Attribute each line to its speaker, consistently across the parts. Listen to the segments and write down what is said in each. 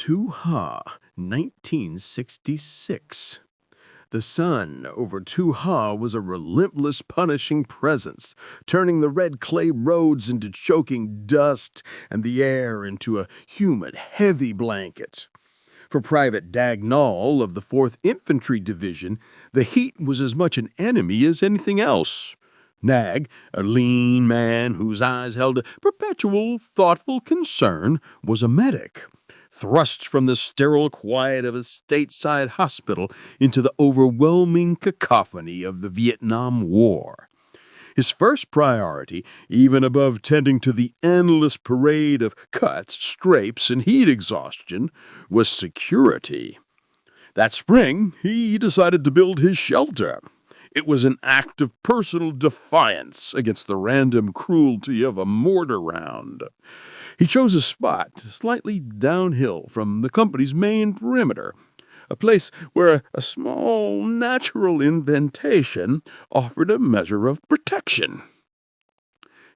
Speaker 1: Tu-Ha, 1966. The sun over Tu-Ha was a relentless, punishing presence, turning the red clay roads into choking dust and the air into a humid, heavy blanket. For Private Dagnall of the 4th Infantry Division, the heat was as much an enemy as anything else. Nag, a lean man whose eyes held a perpetual, thoughtful concern, was a medic, thrust from the sterile quiet of a stateside hospital into the overwhelming cacophony of the Vietnam War. His first priority, even above tending to the endless parade of cuts, scrapes, and heat exhaustion, was security. That spring, he decided to build his shelter. It was an act of personal defiance against the random cruelty of a mortar round. He chose a spot slightly downhill from the company's main perimeter, a place where a small natural indentation offered a measure of protection.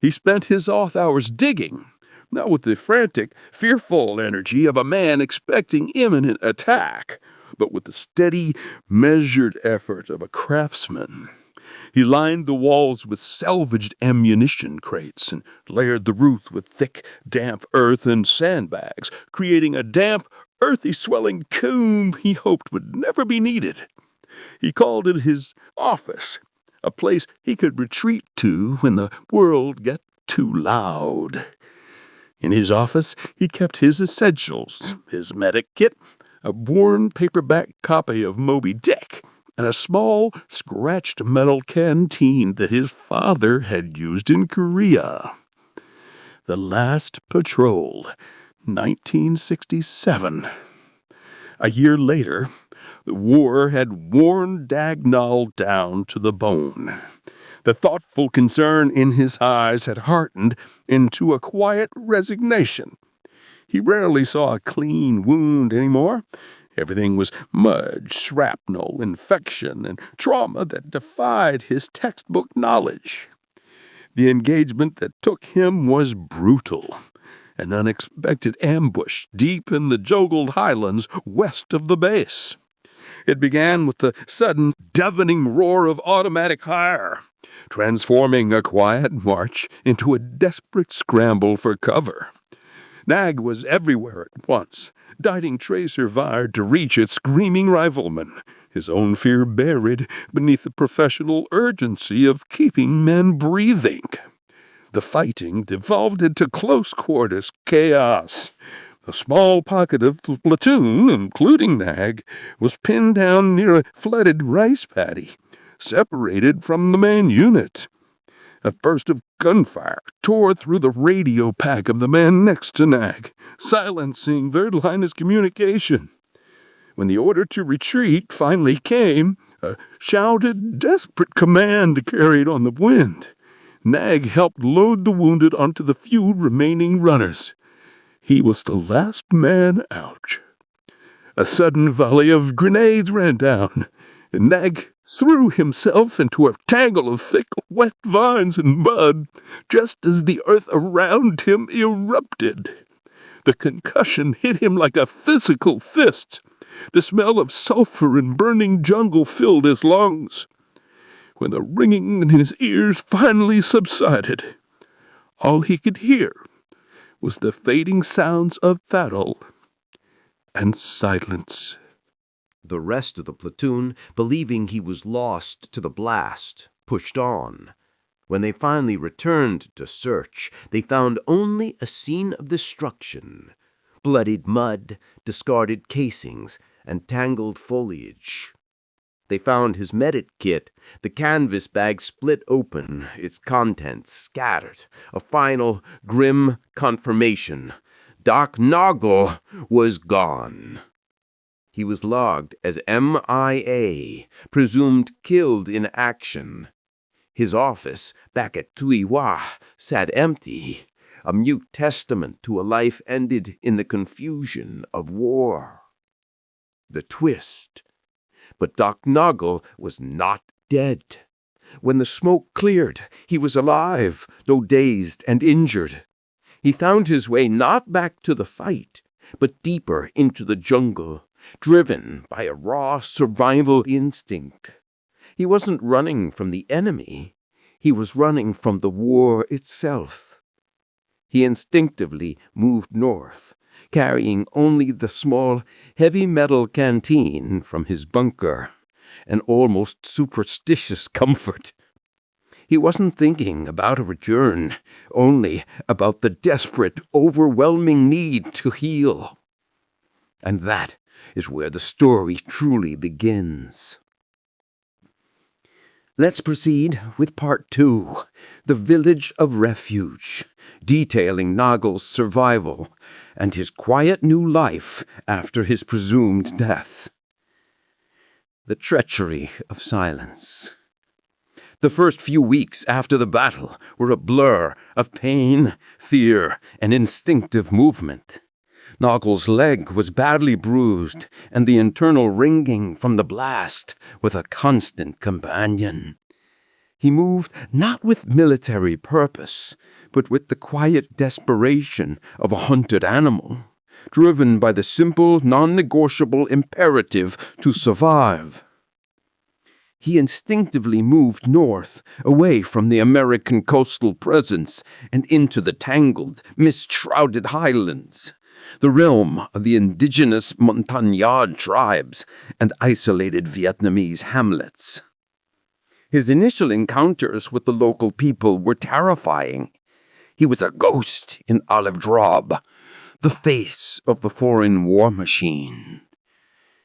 Speaker 1: He spent his off hours digging, not with the frantic, fearful energy of a man expecting imminent attack, but with the steady, measured effort of a craftsman. He lined the walls with salvaged ammunition crates and layered the roof with thick, damp earth and sandbags, creating a damp, earthy swelling comb he hoped would never be needed. He called it his office, a place he could retreat to when the world got too loud. In his office, he kept his essentials, his medic kit, a worn paperback copy of Moby Dick, and a small, scratched metal canteen that his father had used in Korea. The Last Patrol, 1967. A year later, the war had worn Dagnall down to the bone. The thoughtful concern in his eyes had hardened into a quiet resignation. He rarely saw a clean wound anymore. Everything was mud, shrapnel, infection, and trauma that defied his textbook knowledge. The engagement that took him was brutal. An unexpected ambush deep in the Joggled Highlands west of the base. It began with the sudden, deafening roar of automatic fire, transforming a quiet march into a desperate scramble for cover. Nag was everywhere at once, dieting tracer fire to reach its screaming riflemen, his own fear buried beneath the professional urgency of keeping men breathing. The fighting devolved into close-quarters chaos. A small pocket of the platoon, including Nag, was pinned down near a flooded rice paddy, separated from the main unit. A burst of gunfire tore through the radio pack of the man next to Nag, silencing their line of communication. When the order to retreat finally came, a shouted, desperate command carried on the wind. Nag helped load the wounded onto the few remaining runners. He was the last man out. A sudden volley of grenades ran down, and Nag threw himself into a tangle of thick, wet vines and mud just as the earth around him erupted. The concussion hit him like a physical fist. The smell of sulfur and burning jungle filled his lungs. When the ringing in his ears finally subsided, all he could hear was the fading sounds of battle and silence.
Speaker 2: The rest of the platoon, believing he was lost to the blast, pushed on. When they finally returned to search, they found only a scene of destruction, bloodied mud, discarded casings, and tangled foliage. They found his medic kit, the canvas bag split open, its contents scattered, a final, grim confirmation. Doc Noggle was gone. He was logged as MIA, presumed killed in action. His office, back at Tuy Hoa, sat empty, a mute testament to a life ended in the confusion of war. The twist. But Doc Noggle was not dead. When the smoke cleared, he was alive, though dazed and injured. He found his way not back to the fight, but deeper into the jungle, driven by a raw survival instinct. He wasn't running from the enemy. He was running from the war itself. He instinctively moved north, carrying only the small, heavy metal canteen from his bunker, an almost superstitious comfort. He wasn't thinking about a return, only about the desperate, overwhelming need to heal. And that is where the story truly begins. Let's proceed with part 2, The Village of Refuge, detailing Nagl's survival and his quiet new life after his presumed death. The treachery of silence. The first few weeks after the battle were a blur of pain, fear, and instinctive movement. Nagl's leg was badly bruised, and the internal ringing from the blast was a constant companion. He moved not with military purpose, but with the quiet desperation of a hunted animal, driven by the simple, non-negotiable imperative to survive. He instinctively moved north, away from the American coastal presence and into the tangled, mist-shrouded highlands, the realm of the indigenous Montagnard tribes and isolated Vietnamese hamlets. His initial encounters with the local people were terrifying. He was a ghost in olive drab, the face of the foreign war machine.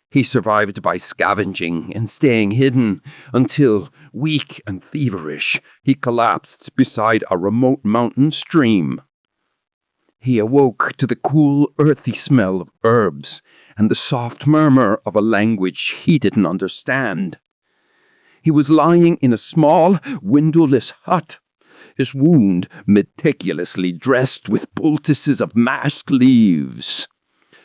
Speaker 2: He survived by scavenging and staying hidden until, weak and feverish, he collapsed beside a remote mountain stream. He awoke to the cool, earthy smell of herbs and the soft murmur of a language he didn't understand. He was lying in a small, windowless hut, his wound meticulously dressed with poultices of mashed leaves.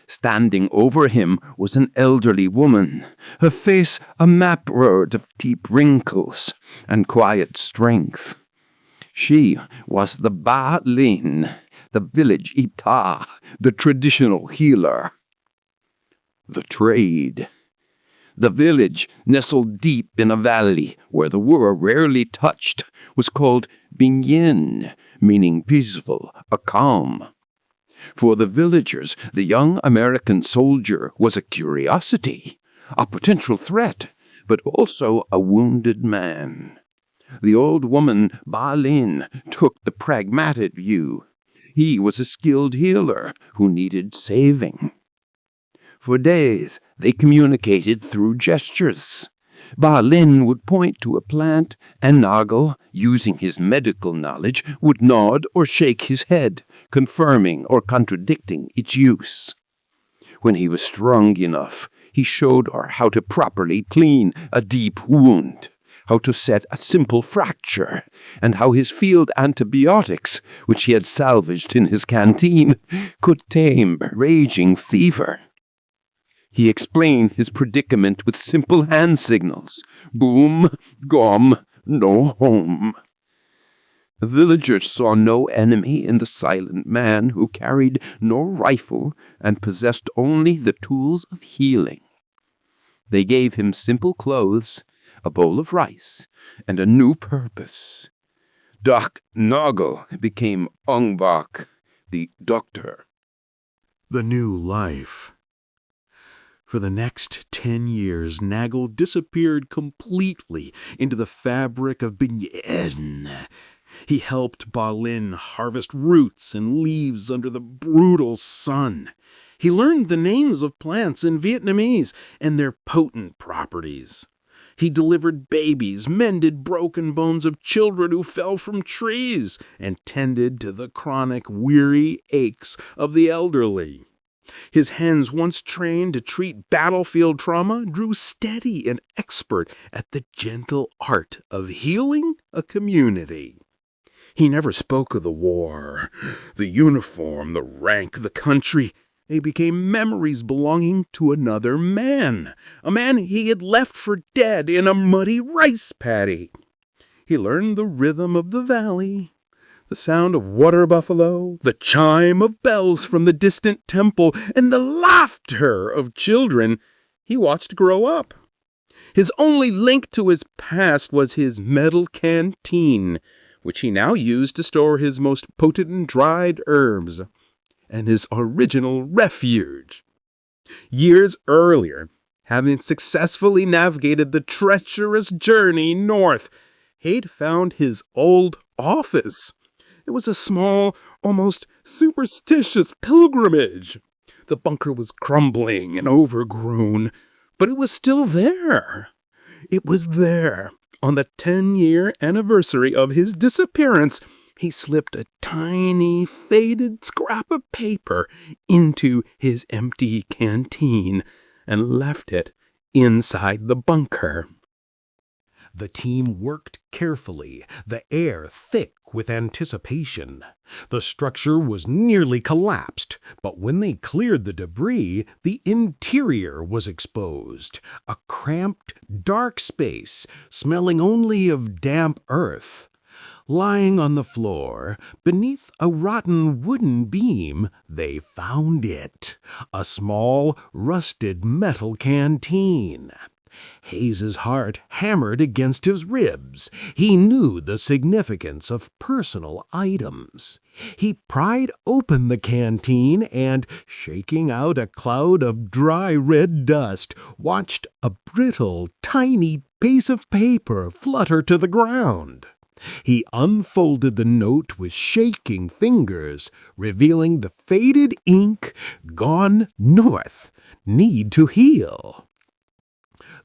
Speaker 2: Standing over him was an elderly woman, her face a map-road of deep wrinkles and quiet strength. She was the Ba Linh, the village Ita, the traditional healer. The trade. The village, nestled deep in a valley where the war rarely touched, was called Bình Yên, meaning peaceful, a calm. For the villagers, the young American soldier was a curiosity, a potential threat, but also a wounded man. The old woman, Ba Linh, took the pragmatic view. He was a skilled healer who needed saving. For days, they communicated through gestures. Ba Linh would point to a plant, and Nagl, using his medical knowledge, would nod or shake his head, confirming or contradicting its use. When he was strong enough, he showed her how to properly clean a deep wound, how to set a simple fracture, and how his field antibiotics, which he had salvaged in his canteen, could tame raging fever. He explained his predicament with simple hand signals. Boom, gom, no home. The villagers saw no enemy in the silent man who carried no rifle and possessed only the tools of healing. They gave him simple clothes, a bowl of rice, and a new purpose. Doc Nagl became Ong Bak, the doctor.
Speaker 1: The new life. For the next 10 years, Nagl disappeared completely into the fabric of Bình Yên. He helped Ba Linh harvest roots and leaves under the brutal sun. He learned the names of plants in Vietnamese and their potent properties. He delivered babies, mended broken bones of children who fell from trees, and tended to the chronic, weary aches of the elderly. His hands, once trained to treat battlefield trauma, grew steady and expert at the gentle art of healing a community. He never spoke of the war, the uniform, the rank, the country. They became memories belonging to another man, a man he had left for dead in a muddy rice paddy. He learned the rhythm of the valley, The sound of water buffalo, the chime of bells from the distant temple, and the laughter of children he watched grow up. His only link to his past was his metal canteen, which he now used to store his most potent dried herbs, and his original refuge. Years earlier, having successfully navigated the treacherous journey north, he'd found his old office. It was a small, almost superstitious pilgrimage. The bunker was crumbling and overgrown, but it was still there. It was there. On the 10-year anniversary of his disappearance, he slipped a tiny, faded scrap of paper into his empty canteen and left it inside the bunker.
Speaker 3: The team worked carefully, the air thick with anticipation. The structure was nearly collapsed, but when they cleared the debris, the interior was exposed, a cramped, dark space smelling only of damp earth. Lying on the floor, beneath a rotten wooden beam, they found it, a small, rusted metal canteen. Hayes's heart hammered against his ribs. He knew the significance of personal items. He pried open the canteen and, shaking out a cloud of dry red dust, watched a brittle, tiny piece of paper flutter to the ground. He unfolded the note with shaking fingers, revealing the faded ink, "Gone north, need to heal."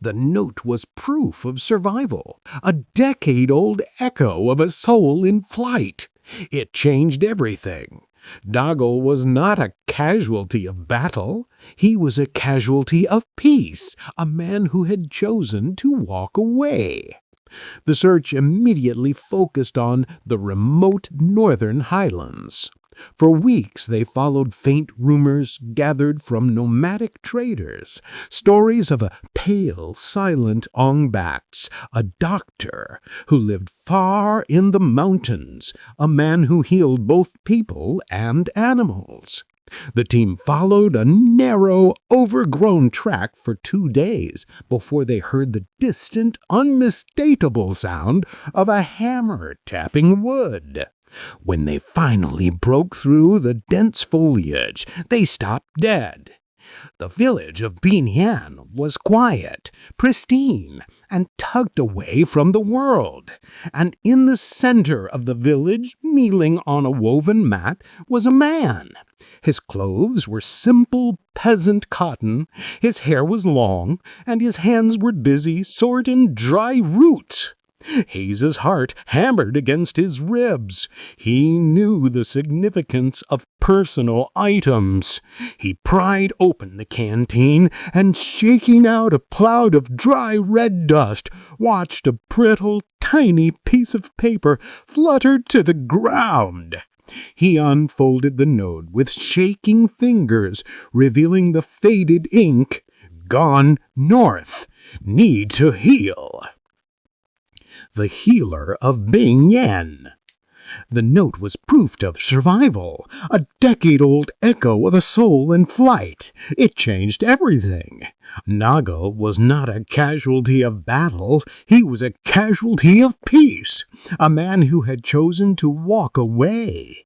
Speaker 3: The note was proof of survival, a decade-old echo of a soul in flight. It changed everything. Nago was not a casualty of battle. He was a casualty of peace, a man who had chosen to walk away. The search immediately focused on the remote northern highlands. For weeks they followed faint rumors gathered from nomadic traders, stories of a pale, silent Ongbaks, a doctor who lived far in the mountains, a man who healed both people and animals. The team followed a narrow, overgrown track for 2 days before they heard the distant, unmistakable sound of a hammer tapping wood. When they finally broke through the dense foliage, they stopped dead. The village of Binyan was quiet, pristine, and tucked away from the world. And in the center of the village, kneeling on a woven mat, was a man. His clothes were simple peasant cotton, his hair was long, and his hands were busy sorting dry roots. Hayes's heart hammered against his ribs. He knew the significance of personal items. He pried open the canteen and, shaking out a cloud of dry red dust, watched a brittle, tiny piece of paper flutter to the ground. He unfolded the note with shaking fingers, revealing the faded ink, "Gone north, need to heal." The healer of Binyan. The note was proof of survival, a decade-old echo of a soul in flight. It changed everything. Nago was not a casualty of battle. He was a casualty of peace, a man who had chosen to walk away.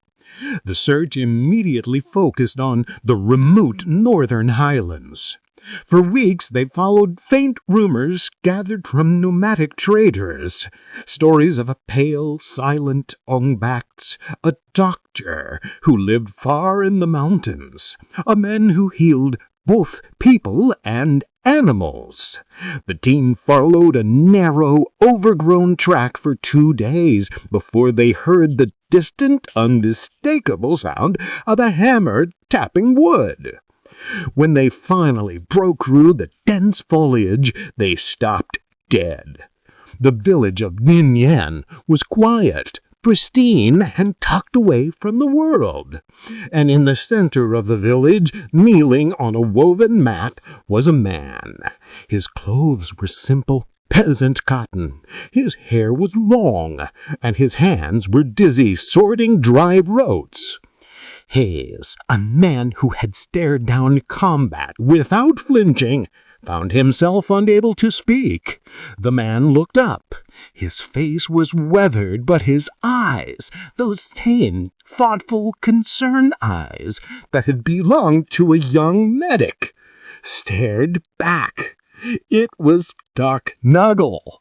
Speaker 3: The search immediately focused on the remote northern highlands. For weeks they followed faint rumors gathered from nomadic traders, stories of a pale, silent Ongbaks, a doctor who lived far in the mountains, a man who healed both people and animals. The team followed a narrow, overgrown track for 2 days before they heard the distant, unmistakable sound of a hammer tapping wood. When they finally broke through the dense foliage, they stopped dead. The village of Binyan was quiet, pristine, and tucked away from the world. And in the center of the village, kneeling on a woven mat, was a man. His clothes were simple peasant cotton. His hair was long, and his hands were dizzy sorting dry roats. Hayes, a man who had stared down combat without flinching, found himself unable to speak. The man looked up. His face was weathered, but his eyes, those sane, thoughtful, concerned eyes that had belonged to a young medic, stared back. It was Doc Nuggle.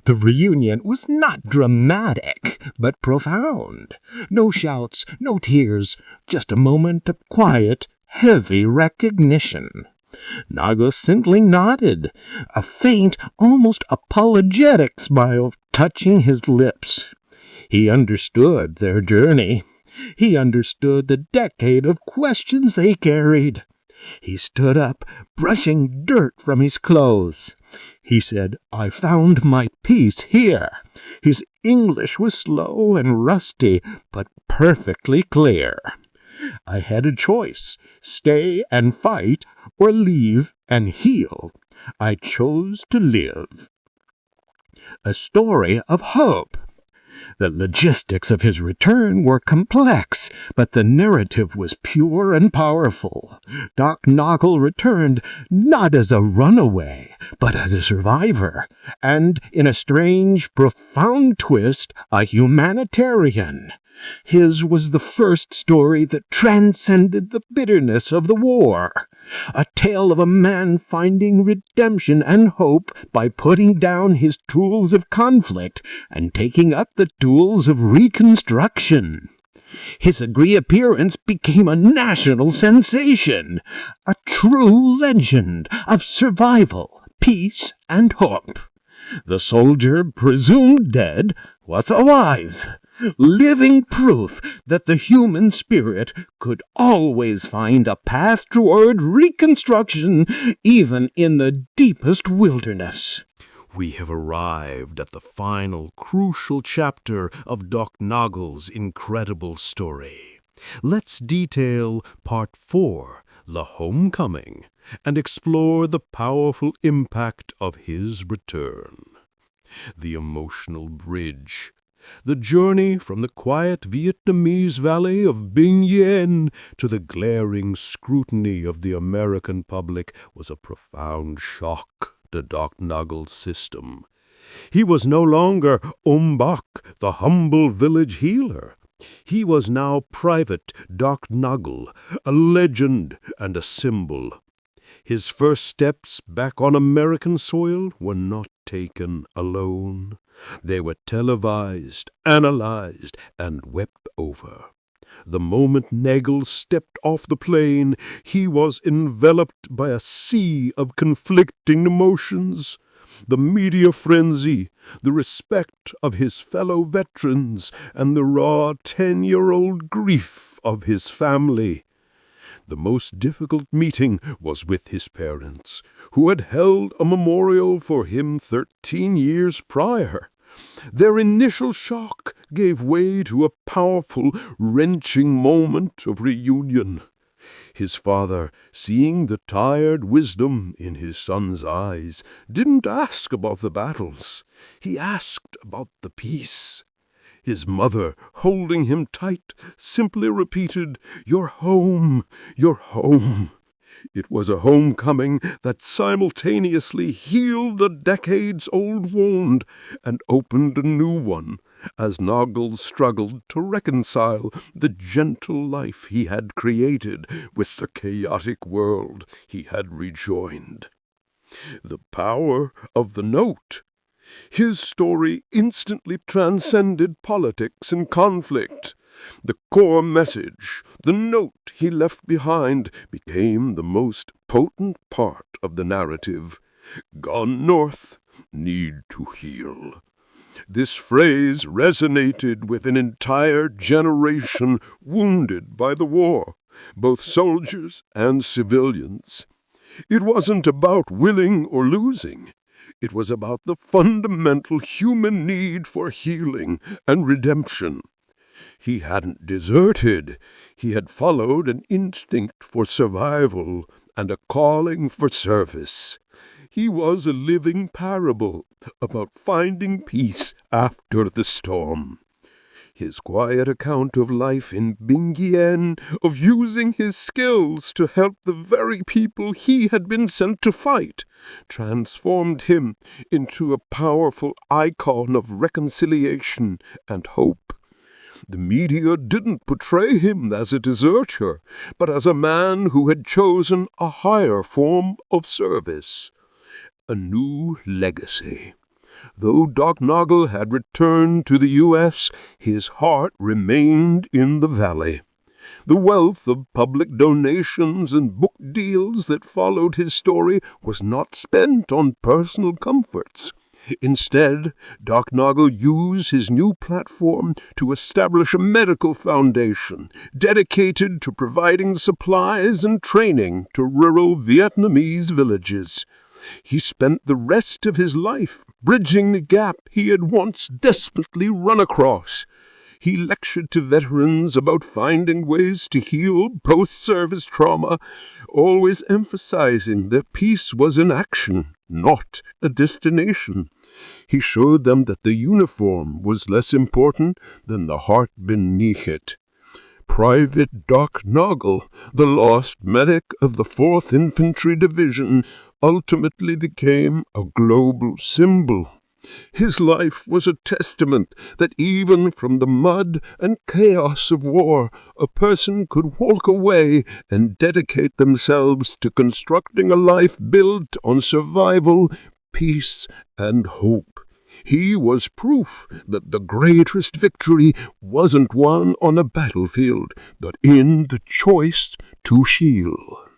Speaker 3: The reunion was not dramatic, but profound. No shouts, no tears, just a moment of quiet, heavy recognition. Nuggle simply nodded, a faint, almost apologetic smile touching his lips. He understood their journey. He understood the decade of questions they carried. He stood up, brushing dirt from his clothes. He said, "I found my peace here." His English was slow and rusty, but perfectly clear. "I had a choice, stay and fight, or leave and heal. I chose to live." A story of hope. The logistics of his return were complex, but the narrative was pure and powerful. Doc Noggle returned not as a runaway, but as a survivor, and, in a strange, profound twist, a humanitarian. His was the first story that transcended the bitterness of the war, a tale of a man finding redemption and hope by putting down his tools of conflict and taking up the tools of reconstruction. His reappearance became a national sensation, a true legend of survival, peace, and hope. The soldier, presumed dead, was alive, living proof that the human spirit could always find a path toward reconstruction, even in the deepest wilderness.
Speaker 4: We have arrived at the final, crucial chapter of Doc Noggle's incredible story. Let's detail Part 4, The Homecoming, and explore the powerful impact of his return. The emotional bridge. The journey from the quiet Vietnamese valley of Binh Dien to the glaring scrutiny of the American public was a profound shock to Doc Noggle's system. He was no longer Bach, the humble village healer. He was now Private Doc Noggle, a legend and a symbol. His first steps back on American soil were not taken alone. They were televised, analyzed, and wept over. The moment Nagel stepped off the plane, he was enveloped by a sea of conflicting emotions. The media frenzy, the respect of his fellow veterans, and the raw 10-year-old grief of his family. The most difficult meeting was with his parents, who had held a memorial for him 13 years prior. Their initial shock gave way to a powerful, wrenching moment of reunion. His father, seeing the tired wisdom in his son's eyes, didn't ask about the battles. He asked about the peace. His mother, holding him tight, simply repeated, "You're home, you're home." It was a homecoming that simultaneously healed a decades-old wound and opened a new one, as Noggle struggled to reconcile the gentle life he had created with the chaotic world he had rejoined. The power of the note. His story instantly transcended politics and conflict. The core message, the note he left behind, became the most potent part of the narrative. Gone north, need to heal. This phrase resonated with an entire generation wounded by the war, both soldiers and civilians. It wasn't about winning or losing. It was about the fundamental human need for healing and redemption. He hadn't deserted. He had followed an instinct for survival and a calling for service.
Speaker 1: He was a living parable about finding peace after the storm. His quiet account of life in Bingyen, of using his skills to help the very people he had been sent to fight, transformed him into a powerful icon of reconciliation and hope. The media didn't portray him as a deserter, but as a man who had chosen a higher form of service, a new legacy. Though Doc Noggle had returned to the U.S., his heart remained in the valley. The wealth of public donations and book deals that followed his story was not spent on personal comforts. Instead, Doc Noggle used his new platform to establish a medical foundation dedicated to providing supplies and training to rural Vietnamese villages. He spent the rest of his life bridging the gap he had once desperately run across. He lectured to veterans about finding ways to heal post-service trauma, always emphasizing that peace was an action, not a destination. He showed them that the uniform was less important than the heart beneath it. Private Doc Noggle, the lost medic of the 4th Infantry Division, ultimately became a global symbol. His life was a testament that even from the mud and chaos of war, a person could walk away and dedicate themselves to constructing a life built on survival, peace, and hope. He was proof that the greatest victory wasn't won on a battlefield, but in the choice to heal.